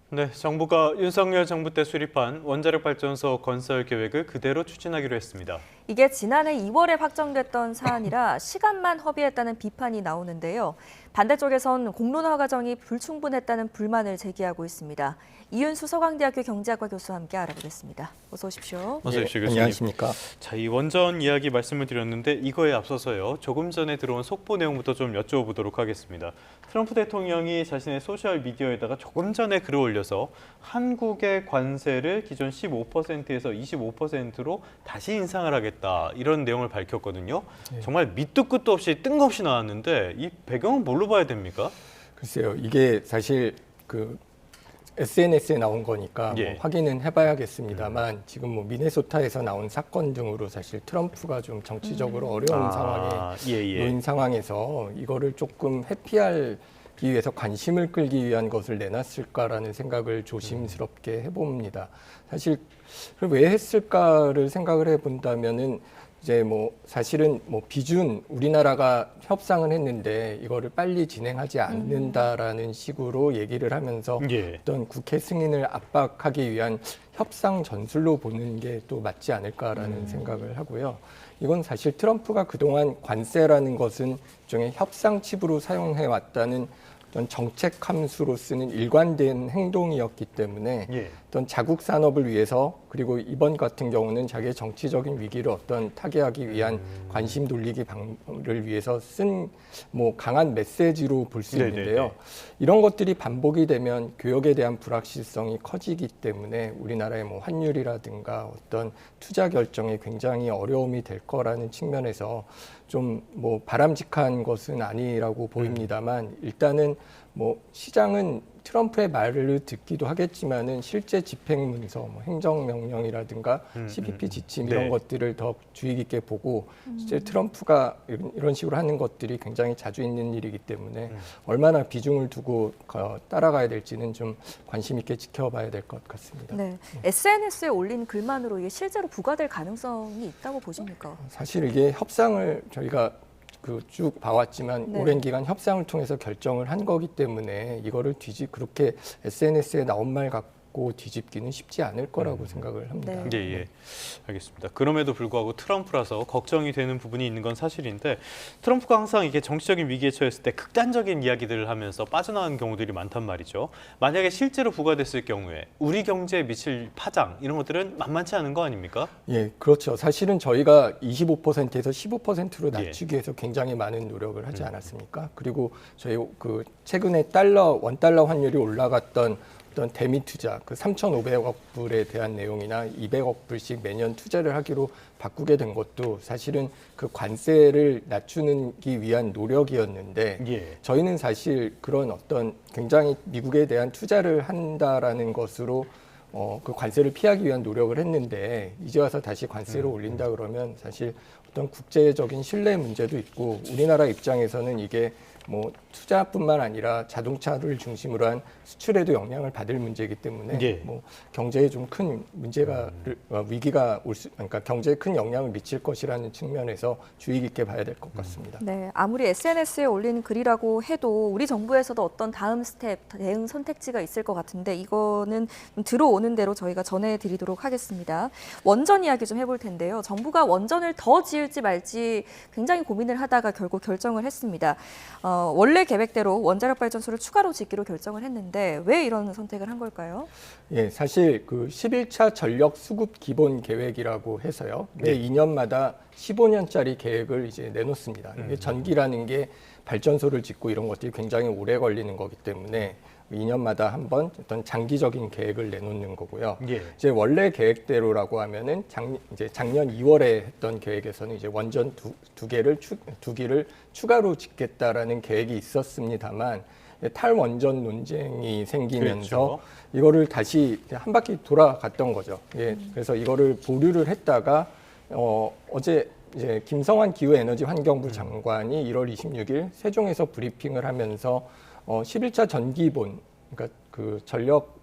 네, 정부가 윤석열 정부 때 수립한 원자력 발전소 건설 계획을 그대로 추진하기로 했습니다. 이게 지난해 2월에 확정됐던 사안이라 시간만 허비했다는 비판이 나오는데요. 반대쪽에선 공론화 과정이 불충분했다는 불만을 제기하고 있습니다. 이윤수 서강대학교 경제학과 교수와 함께 알아보겠습니다. 어서 오십시오. 어서 오십시오, 교수님. 안녕하십니까. 자, 이 원전 이야기 말씀을 드렸는데 이거에 앞서서요. 조금 전에 들어온 속보 내용부터 좀 여쭤보도록 하겠습니다. 트럼프 대통령이 자신의 소셜 미디어에다가 조금 전에 글을 올려서 한국의 관세를 기존 15%에서 25%로 다시 인상을 하겠다. 이런 내용을 밝혔거든요. 정말 밑도 끝도 없이 뜬금없이 나왔는데 이 배경은 뭘로 봐야 됩니까? 글쎄요, 이게 사실 그 SNS에 나온 거니까 예. 뭐 확인은 해봐야겠습니다만 지금 뭐 미네소타에서 나온 사건 등으로 사실 트럼프가 좀 정치적으로 어려운 상황에 놓인 상황에서 이거를 조금 회피하기 위해서 관심을 끌기 위한 것을 내놨을까라는 생각을 조심스럽게 해봅니다. 사실 왜 했을까를 생각을 해본다면은 이제 뭐 사실은 뭐 비준 우리나라가 협상을 했는데 이거를 빨리 진행하지 않는다라는 식으로 얘기를 하면서 어떤 국회 승인을 압박하기 위한 협상 전술로 보는 게 또 맞지 않을까라는 생각을 하고요. 이건 사실 트럼프가 그동안 관세라는 것은 일종의 협상 칩으로 사용해 왔다는 어떤 정책 함수로 쓰는 일관된 행동이었기 때문에 어떤 자국 산업을 위해서 그리고 이번 같은 경우는 자기의 정치적인 위기를 어떤 타개하기 위한 관심 돌리기 방을 위해서 쓴 뭐 강한 메시지로 볼 수 있는데요. 이런 것들이 반복이 되면 교역에 대한 불확실성이 커지기 때문에 우리나라의 뭐 환율이라든가 어떤 투자 결정에 굉장히 어려움이 될 거라는 측면에서 좀 뭐 바람직한 것은 아니라고 보입니다만 일단은 뭐 시장은 트럼프의 말을 듣기도 하겠지만은 실제 집행 문서, 뭐 행정명령이라든가 CBP 지침 이런 것들을 더 주의 깊게 보고 실제 트럼프가 이런 식으로 하는 것들이 굉장히 자주 있는 일이기 때문에 얼마나 비중을 두고 따라가야 될지는 좀 관심 있게 지켜봐야 될 것 같습니다. 네, SNS에 올린 글만으로 이게 실제로 부과될 가능성이 있다고 보십니까? 사실 이게 협상을 저희가 쭉 봐왔지만 오랜 기간 협상을 통해서 결정을 한 거기 때문에 이거를 그렇게 SNS에 나온 말 갖고 뒤집기는 쉽지 않을 거라고 생각을 합니다. 예, 알겠습니다. 그럼에도 불구하고 트럼프라서 걱정이 되는 부분이 있는 건 사실인데 트럼프가 항상 이게 정치적인 위기에 처했을 때 극단적인 이야기들을 하면서 빠져나가는 경우들이 많단 말이죠. 만약에 실제로 부과됐을 경우에 우리 경제에 미칠 파장 이런 것들은 만만치 않은 거 아닙니까? 예, 그렇죠. 사실은 저희가 25%에서 15%로 낮추기 위해서 굉장히 많은 노력을 하지 않았습니까? 그리고 저희 최근에 원달러 환율이 올라갔던 어떤 대미 투자, 3,500억 불에 대한 내용이나 200억 불씩 매년 투자를 하기로 바꾸게 된 것도 사실은 그 관세를 낮추기 위한 노력이었는데 저희는 사실 그런 어떤 굉장히 미국에 대한 투자를 한다라는 것으로 그 관세를 피하기 위한 노력을 했는데 이제 와서 다시 관세를 올린다 그러면 사실 어떤 국제적인 신뢰 문제도 있고 우리나라 입장에서는 이게 뭐 투자뿐만 아니라 자동차를 중심으로 한 수출에도 영향을 받을 문제이기 때문에 뭐 경제에 좀 큰 문제가 위기가 그러니까 경제에 큰 영향을 미칠 것이라는 측면에서 주의 깊게 봐야 될 것 같습니다. 네, 아무리 SNS에 올린 글이라고 해도 우리 정부에서도 어떤 다음 스텝 대응 선택지가 있을 것 같은데 이거는 들어오는 대로 저희가 전해드리도록 하겠습니다. 원전 이야기 좀 해볼 텐데요. 정부가 원전을 더 지을지 말지 굉장히 고민을 하다가 결국 결정을 했습니다. 원래 계획대로 원자력 발전소를 추가로 짓기로 결정을 했는데 왜 이런 선택을 한 걸까요? 예, 사실 11차 전력 수급 기본 계획이라고 해서요. 매 2년마다 15년짜리 계획을 이제 내놓습니다. 이게 전기라는 게 발전소를 짓고 이런 것들이 굉장히 오래 걸리는 거기 때문에 2년마다 한 번 어떤 장기적인 계획을 내놓는 거고요. 이제 원래 계획대로라고 하면은 이제 작년 2월에 했던 계획에서는 이제 원전 두 기를 추가로 짓겠다라는 계획이 있었습니다만 탈원전 논쟁이 생기면서 이거를 다시 한 바퀴 돌아갔던 거죠. 그래서 이거를 보류를 했다가 어제 이제 김성환 기후에너지환경부 장관이 1월 26일 세종에서 브리핑을 하면서 11차 전기본, 그러니까 그 전력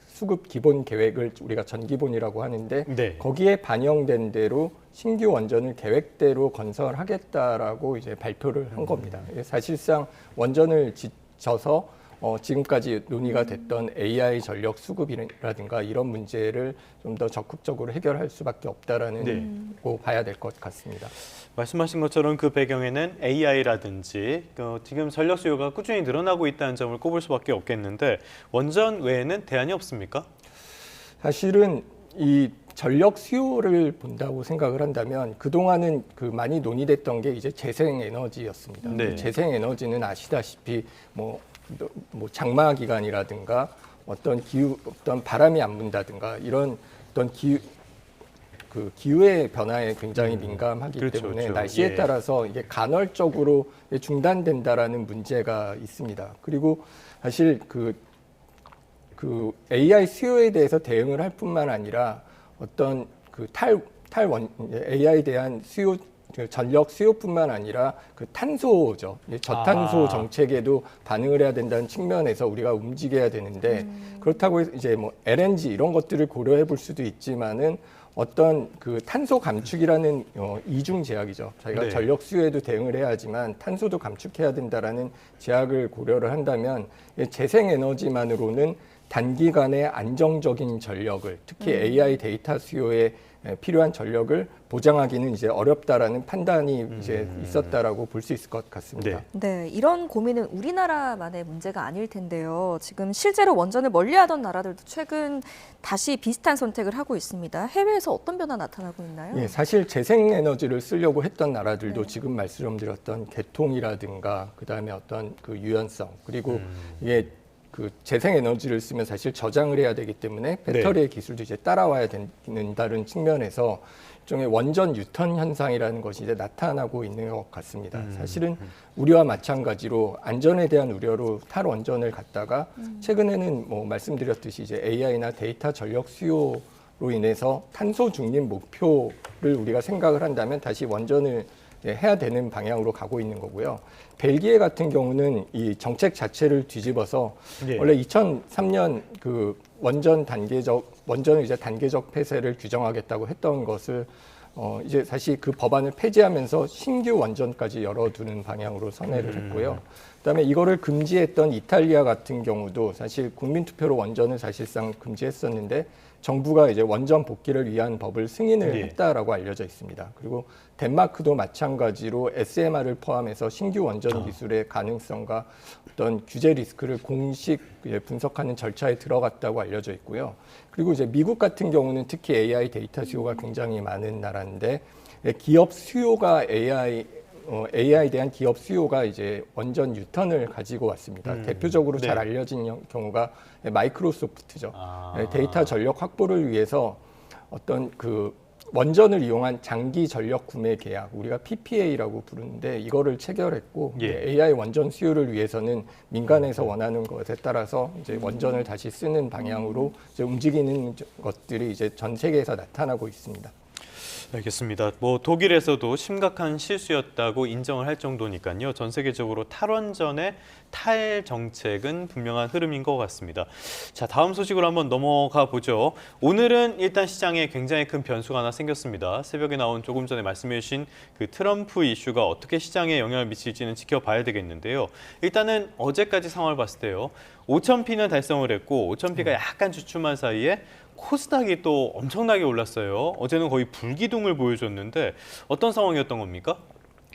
수급 기본 계획을 우리가 전기본이라고 하는데 거기에 반영된 대로 신규 원전을 계획대로 건설하겠다라고 이제 발표를 한 겁니다. 사실상 원전을 짓어서 지금까지 논의가 됐던 AI 전력 수급이라든가 이런 문제를 좀 더 적극적으로 해결할 수밖에 없다라는 거 봐야 될 것 같습니다. 말씀하신 것처럼 그 배경에는 AI라든지 지금 전력 수요가 꾸준히 늘어나고 있다는 점을 꼽을 수밖에 없겠는데 원전 외에는 대안이 없습니까? 사실은 이 전력 수요를 본다고 생각을 한다면 그동안은 그 많이 논의됐던 게 이제 재생에너지였습니다. 네. 재생에너지는 아시다시피 뭐 장마 기간이라든가 어떤 바람이 안 분다든가 이런 어떤 기후의 변화에 굉장히 민감하기 그렇죠, 때문에 그렇죠. 날씨에 예. 따라서 이게 간헐적으로 중단된다라는 문제가 있습니다. 그리고 사실 그 AI 수요에 대해서 대응을 할 뿐만 아니라 어떤 AI에 대한 수요, 전력 수요뿐만 아니라 그 탄소죠. 저탄소 정책에도 반응을 해야 된다는 측면에서 우리가 움직여야 되는데 그렇다고 해서 이제 뭐 LNG 이런 것들을 고려해 볼 수도 있지만은 어떤 그 탄소 감축이라는 이중 제약이죠. 저희가 네. 전력 수요에도 대응을 해야 하지만 탄소도 감축해야 된다라는 제약을 고려를 한다면 재생에너지만으로는 단기간에 안정적인 전력을 특히 AI 데이터 수요에 필요한 전력을 보장하기는 이제 어렵다라는 판단이 이제 있었다라고 볼 수 있을 것 같습니다. 네, 이런 고민은 우리나라만의 문제가 아닐 텐데요. 지금 실제로 원전을 멀리하던 나라들도 최근 다시 비슷한 선택을 하고 있습니다. 해외에서 어떤 변화 나타나고 있나요? 예, 사실 재생에너지를 쓰려고 했던 나라들도 지금 말씀드렸던 개통이라든가 그다음에 어떤 그 유연성 그리고 이게 그 재생에너지를 쓰면 사실 저장을 해야 되기 때문에 배터리의 기술도 이제 따라와야 된다는 측면에서 일종의 원전 유턴 현상이라는 것이 이제 나타나고 있는 것 같습니다. 사실은 우리와 마찬가지로 안전에 대한 우려로 탈원전을 갔다가 최근에는 뭐 말씀드렸듯이 이제 AI나 데이터 전력 수요로 인해서 탄소 중립 목표를 우리가 생각을 한다면 다시 원전을 해야 되는 방향으로 가고 있는 거고요. 벨기에 같은 경우는 이 정책 자체를 뒤집어서 원래 2003년 그 원전을 이제 단계적 폐쇄를 규정하겠다고 했던 것을 이제 다시 그 법안을 폐지하면서 신규 원전까지 열어두는 방향으로 선회를 했고요. 그다음에 이거를 금지했던 이탈리아 같은 경우도 사실 국민투표로 원전을 사실상 금지했었는데 정부가 이제 원전 복귀를 위한 법을 승인을 했다라고 알려져 있습니다. 그리고 덴마크도 마찬가지로 SMR을 포함해서 신규 원전 기술의 가능성과 어떤 규제 리스크를 공식 분석하는 절차에 들어갔다고 알려져 있고요. 그리고 이제 미국 같은 경우는 특히 AI 데이터 수요가 굉장히 많은 나라인데 기업 수요가 AI에 대한 기업 수요가 이제 원전 유턴을 가지고 왔습니다. 대표적으로 잘 알려진 경우가 마이크로소프트죠. 데이터 전력 확보를 위해서 어떤 그 원전을 이용한 장기 전력 구매 계약, 우리가 PPA라고 부르는데 이거를 체결했고 AI 원전 수요를 위해서는 민간에서 원하는 것에 따라서 이제 원전을 다시 쓰는 방향으로 이제 움직이는 것들이 이제 전 세계에서 나타나고 있습니다. 알겠습니다. 뭐 독일에서도 심각한 실수였다고 인정을 할 정도니까요. 전 세계적으로 탈원전의 탈정책은 분명한 흐름인 것 같습니다. 자, 다음 소식으로 한번 넘어가 보죠. 오늘은 일단 시장에 굉장히 큰 변수가 하나 생겼습니다. 새벽에 나온 조금 전에 말씀해 주신 그 트럼프 이슈가 어떻게 시장에 영향을 미칠지는 지켜봐야 되겠는데요. 일단은 어제까지 상황을 봤을 때요. 5,000P는 달성을 했고 5,000P가 약간 주춤한 사이에 코스닥이 또 엄청나게 올랐어요. 어제는 거의 불기둥을 보여줬는데 어떤 상황이었던 겁니까?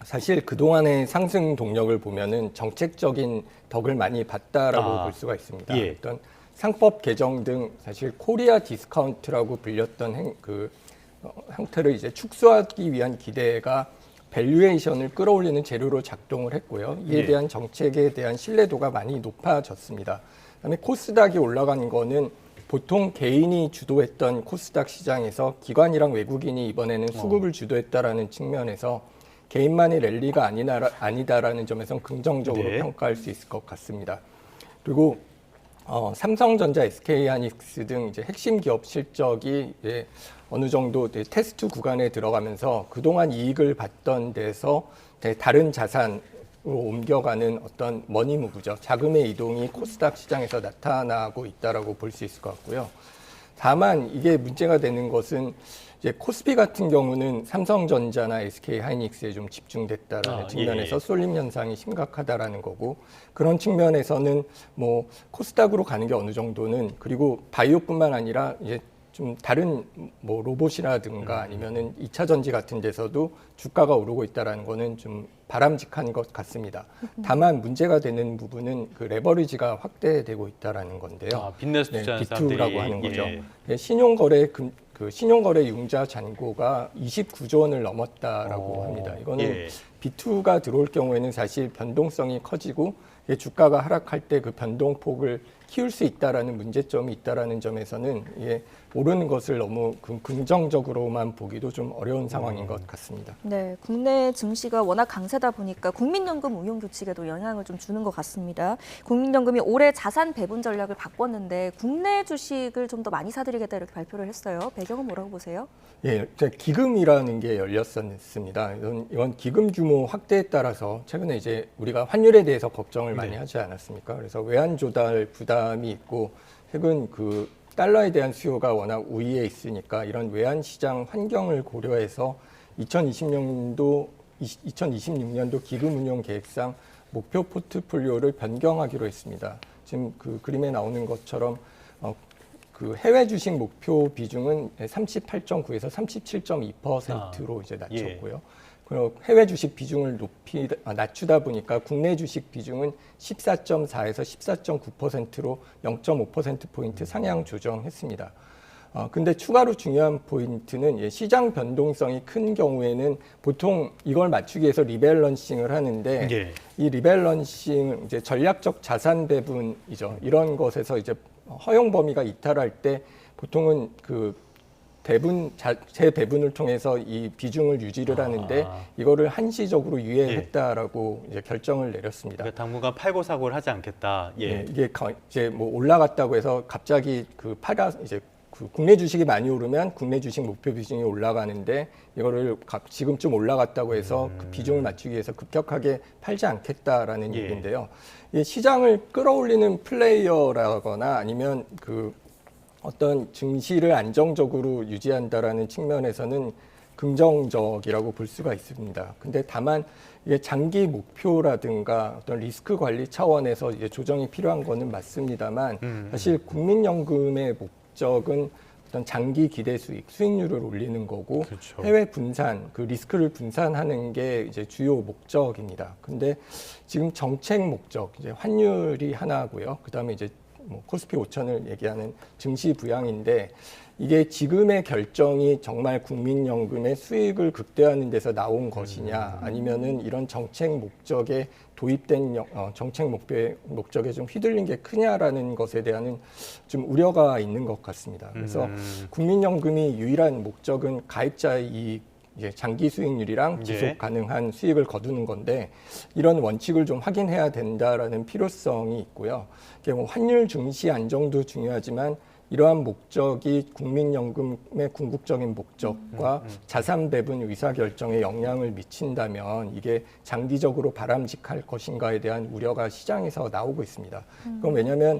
사실 그동안의 상승 동력을 보면은 정책적인 덕을 많이 봤다라고 볼 수가 있습니다. 어떤 상법 개정 등 사실 코리아 디스카운트라고 불렸던 형태를 이제 축소하기 위한 기대가 밸류에이션을 끌어올리는 재료로 작동을 했고요. 이에 대한 정책에 대한 신뢰도가 많이 높아졌습니다. 그다음에 코스닥이 올라간 거는 보통 개인이 주도했던 코스닥 시장에서 기관이랑 외국인이 이번에는 수급을 주도했다라는 측면에서 개인만의 랠리가 아니다라는 점에서 긍정적으로 평가할 수 있을 것 같습니다. 그리고 삼성전자, SK하이닉스 등 이제 핵심 기업 실적이 이제 어느 정도 테스트 구간에 들어가면서 그동안 이익을 봤던 데서 다른 자산으로 옮겨가는 어떤 머니무브죠. 자금의 이동이 코스닥 시장에서 나타나고 있다라고 볼 수 있을 것 같고요. 다만 이게 문제가 되는 것은 이제 코스피 같은 경우는 삼성전자나 SK 하이닉스에 좀 집중됐다라는 측면에서 쏠림 현상이 심각하다라는 거고, 그런 측면에서는 뭐 코스닥으로 가는 게 어느 정도는, 그리고 바이오뿐만 아니라 이제 좀 다른 뭐 로봇이라든가 아니면은 2차 전지 같은 데서도 주가가 오르고 있다라는 거는 좀 바람직한 것 같습니다. 다만 문제가 되는 부분은 그 레버리지가 확대되고 있다라는 건데요. 빚내서 투자하는 B2라고 하는 거죠. 예. 신용거래 융자 잔고가 29조 원을 넘었다라고 합니다. 이거는 B2가 들어올 경우에는 사실 변동성이 커지고 주가가 하락할 때 그 변동폭을 키울 수 있다라는 문제점이 있다라는 점에서는 이게 오르는 것을 너무 긍정적으로만 보기도 좀 어려운 상황인 것 같습니다. 네, 국내 증시가 워낙 강세다 보니까 국민연금 운용 규칙에도 영향을 좀 주는 것 같습니다. 국민연금이 올해 자산 배분 전략을 바꿨는데 국내 주식을 좀 더 많이 사들이겠다 이렇게 발표를 했어요. 배경은 뭐라고 보세요? 예, 기금이라는 게 열렸었습니다. 이건 기금 규모 확대에 따라서 최근에 이제 우리가 환율에 대해서 걱정을 많이 하지 않았습니까? 그래서 외환 조달 부담이 있고 최근 그 달러에 대한 수요가 워낙 우위에 있으니까 이런 외환 시장 환경을 고려해서 2026년도 기금 운용 계획상 목표 포트폴리오를 변경하기로 했습니다. 지금 그 그림에 나오는 것처럼 그 해외 주식 목표 비중은 38.9에서 37.2%로 이제 낮췄고요. 그리고 해외 주식 비중을 낮추다 보니까 국내 주식 비중은 14.4에서 14.9%로 0.5%포인트 상향 조정했습니다. 근데 추가로 중요한 포인트는 시장 변동성이 큰 경우에는 보통 이걸 맞추기 위해서 리밸런싱을 하는데 이 리밸런싱 이제 전략적 자산 배분이죠. 이런 것에서 이제 허용 범위가 이탈할 때 보통은 그 재배분을 통해서 이 비중을 유지를 하는데 이거를 한시적으로 유예했다라고 이제 결정을 내렸습니다. 그러니까 당분간 팔고 사고를 하지 않겠다. 이게 이제 뭐 올라갔다고 해서 갑자기 이제 국내 주식이 많이 오르면 국내 주식 목표 비중이 올라가는데 이거를 지금쯤 올라갔다고 해서 그 비중을 맞추기 위해서 급격하게 팔지 않겠다라는 얘기인데요. 이 시장을 끌어올리는 플레이어라거나 아니면 어떤 증시를 안정적으로 유지한다라는 측면에서는 긍정적이라고 볼 수가 있습니다. 근데 다만 이게 장기 목표라든가 어떤 리스크 관리 차원에서 이제 조정이 필요한 거는 맞습니다만 사실 국민연금의 목적은 어떤 장기 기대 수익률을 올리는 거고 그렇죠. 해외 분산, 그 리스크를 분산하는 게 이제 주요 목적입니다. 근데 지금 정책 목적, 이제 환율이 하나고요. 그다음에 이제 뭐 코스피 5천을 얘기하는 증시 부양인데 이게 지금의 결정이 정말 국민연금의 수익을 극대화하는 데서 나온 것이냐 아니면은 이런 정책 목적에 도입된 정책 목적에 좀 휘둘린 게 크냐라는 것에 대한 좀 우려가 있는 것 같습니다. 그래서 국민연금이 유일한 목적은 가입자의 이익, 이제 장기 수익률이랑 지속 가능한 수익을 거두는 건데 이런 원칙을 좀 확인해야 된다라는 필요성이 있고요. 뭐 환율 증시 안정도 중요하지만 이러한 목적이 국민연금의 궁극적인 목적과 자산 배분 의사결정에 영향을 미친다면 이게 장기적으로 바람직할 것인가에 대한 우려가 시장에서 나오고 있습니다. 그건 왜냐하면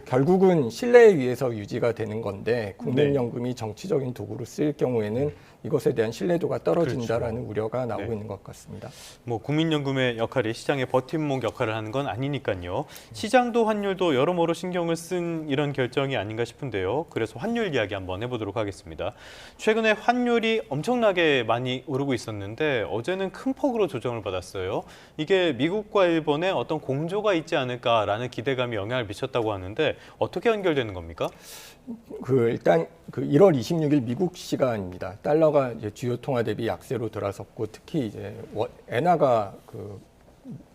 결국은 신뢰에 의해서 유지가 되는 건데 국민연금이 정치적인 도구로 쓰일 경우에는 이것에 대한 신뢰도가 떨어진다라는 우려가 나오고 있는 것 같습니다. 뭐 국민연금의 역할이 시장의 버팀목 역할을 하는 건 아니니까요. 시장도 환율도 여러모로 신경을 쓴 이런 결정이 아닌가 싶은데요. 그래서 환율 이야기 한번 해보도록 하겠습니다. 최근에 환율이 엄청나게 많이 오르고 있었는데 어제는 큰 폭으로 조정을 받았어요. 이게 미국과 일본의 어떤 공조가 있지 않을까라는 기대감이 영향을 미쳤다고 하는데 어떻게 연결되는 겁니까? 일단 1월 26일 미국 시간입니다. 달러가 이제 주요 통화 대비 약세로 돌아섰고 특히 이제 엔화가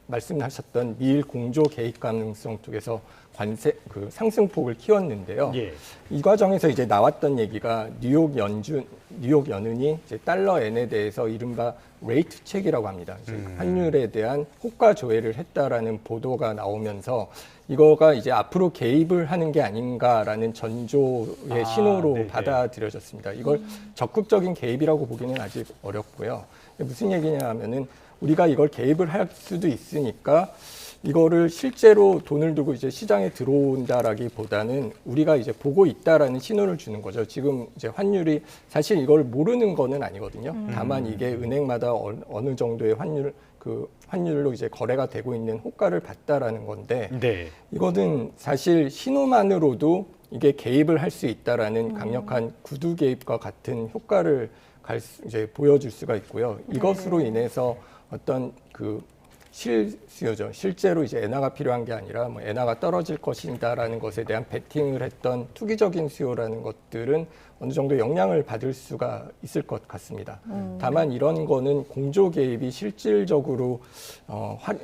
말씀하셨던 미일 공조 개입 가능성 쪽에서 관세 상승폭을 키웠는데요. 이 과정에서 이제 나왔던 얘기가 뉴욕 연은이 이제 달러 엔에 대해서 이른바 레이트 책이라고 합니다. 환율에 대한 호가 조회를 했다라는 보도가 나오면서 이거가 이제 앞으로 개입을 하는 게 아닌가라는 전조의 신호로 받아들여졌습니다. 이걸 적극적인 개입이라고 보기는 아직 어렵고요. 무슨 얘기냐 하면은 우리가 이걸 개입을 할 수도 있으니까 이거를 실제로 돈을 두고 이제 시장에 들어온다라기보다는 우리가 이제 보고 있다라는 신호를 주는 거죠. 지금 이제 환율이 사실 이걸 모르는 거는 아니거든요. 다만 이게 은행마다 어느 정도의 환율로 이제 거래가 되고 있는 호가를 봤다라는 건데 네. 이거는 사실 신호만으로도 이게 개입을 할 수 있다라는 강력한 구두 개입과 같은 효과를 이제 보여줄 수가 있고요. 이것으로 인해서 어떤 그 실수요죠. 실제로 이제 엔화가 필요한 게 아니라 뭐 엔화가 떨어질 것이다라는 것에 대한 베팅을 했던 투기적인 수요라는 것들은 어느 정도 영향을 받을 수가 있을 것 같습니다. 다만 이런 거는 공조 개입이 실질적으로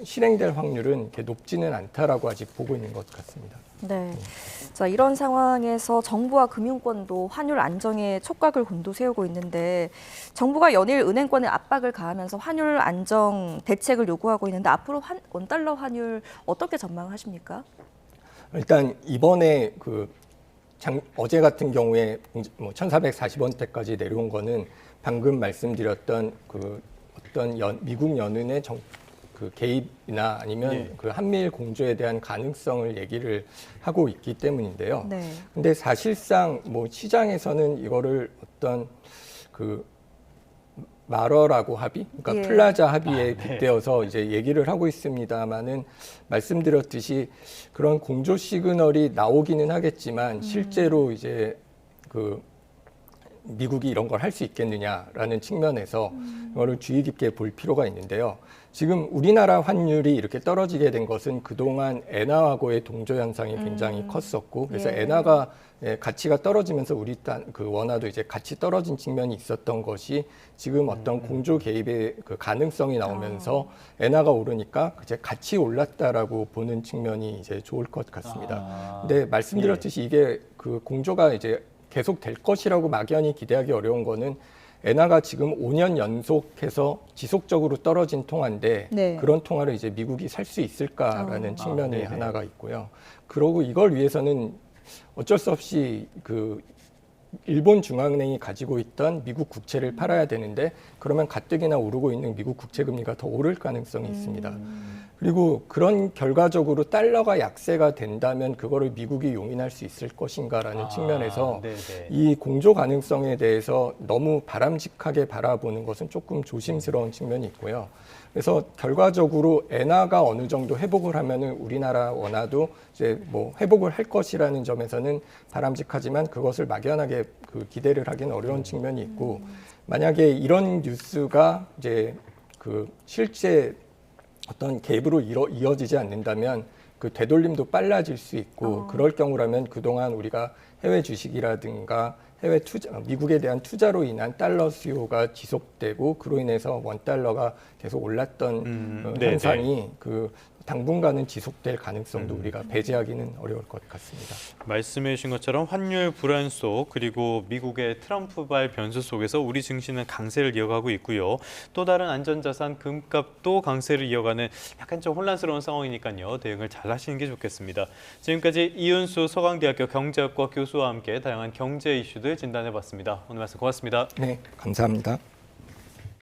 실행될 확률은 이렇게 높지는 않다라고 아직 보고 있는 것 같습니다. 네. 자, 이런 상황에서 정부와 금융권도 환율 안정에 촉각을 곤두세우고 있는데 정부가 연일 은행권에 압박을 가하면서 환율 안정 대책을 요구하고 있는데 앞으로 원달러 환율 어떻게 전망하십니까? 일단 이번에 어제 같은 경우에 뭐 1,440원대까지 내려온 거는 방금 말씀드렸던 어떤 미국 연은의 그 개입이나 아니면 예. 그 한미일 공조에 대한 가능성을 얘기를 하고 있기 때문인데요. 네. 근데 사실상 뭐 시장에서는 이거를 어떤 그 마러라고 합의, 그러니까 예. 플라자 합의에 빗대어서 이제 얘기를 하고 있습니다만은 말씀드렸듯이 그런 공조 시그널이 나오기는 하겠지만 실제로 이제 미국이 이런 걸 할 수 있겠느냐라는 측면에서 이거를 주의 깊게 볼 필요가 있는데요. 지금 우리나라 환율이 이렇게 떨어지게 된 것은 그동안 엔화하고의 동조 현상이 굉장히 컸었고 그래서 예. 엔화가 가치가 떨어지면서 우리 원화도 이제 같이 떨어진 측면이 있었던 것이 지금 어떤 공조 개입의 그 가능성이 나오면서 엔화가 오르니까 이제 같이 올랐다라고 보는 측면이 이제 좋을 것 같습니다. 근데 말씀드렸듯이 이게 그 공조가 이제 계속 될 것이라고 막연히 기대하기 어려운 거는 엔화가 지금 5년 연속해서 지속적으로 떨어진 통화인데 네. 그런 통화를 이제 미국이 살 수 있을까라는 측면이 하나가 있고요. 그러고 이걸 위해서는 어쩔 수 없이 일본 중앙은행이 가지고 있던 미국 국채를 팔아야 되는데 그러면 가뜩이나 오르고 있는 미국 국채 금리가 더 오를 가능성이 있습니다. 그리고 그런 결과적으로 달러가 약세가 된다면 그거를 미국이 용인할 수 있을 것인가라는 측면에서 네네. 이 공조 가능성에 대해서 너무 바람직하게 바라보는 것은 조금 조심스러운 측면이 있고요. 그래서 결과적으로 엔화가 어느 정도 회복을 하면은 우리나라 원화도 이제 뭐 회복을 할 것이라는 점에서는 바람직하지만 그것을 막연하게 기대를 하기는 어려운 측면이 있고 만약에 이런 뉴스가 이제 실제 어떤 개입으로 이어지지 않는다면 그 되돌림도 빨라질 수 있고 그럴 경우라면 그동안 우리가 해외 주식이라든가 해외 미국에 대한 투자로 인한 달러 수요가 지속되고 그로 인해서 원달러가 계속 올랐던 현상이 당분간은 지속될 가능성도 우리가 배제하기는 어려울 것 같습니다. 말씀해 주신 것처럼 환율 불안 속 그리고 미국의 트럼프발 변수 속에서 우리 증시는 강세를 이어가고 있고요. 또 다른 안전자산 금값도 강세를 이어가는 약간 좀 혼란스러운 상황이니까요. 대응을 잘 하시는 게 좋겠습니다. 지금까지 이윤수 서강대학교 경제학과 교수와 함께 다양한 경제 이슈들 진단해 봤습니다. 오늘 말씀 고맙습니다. 네, 감사합니다.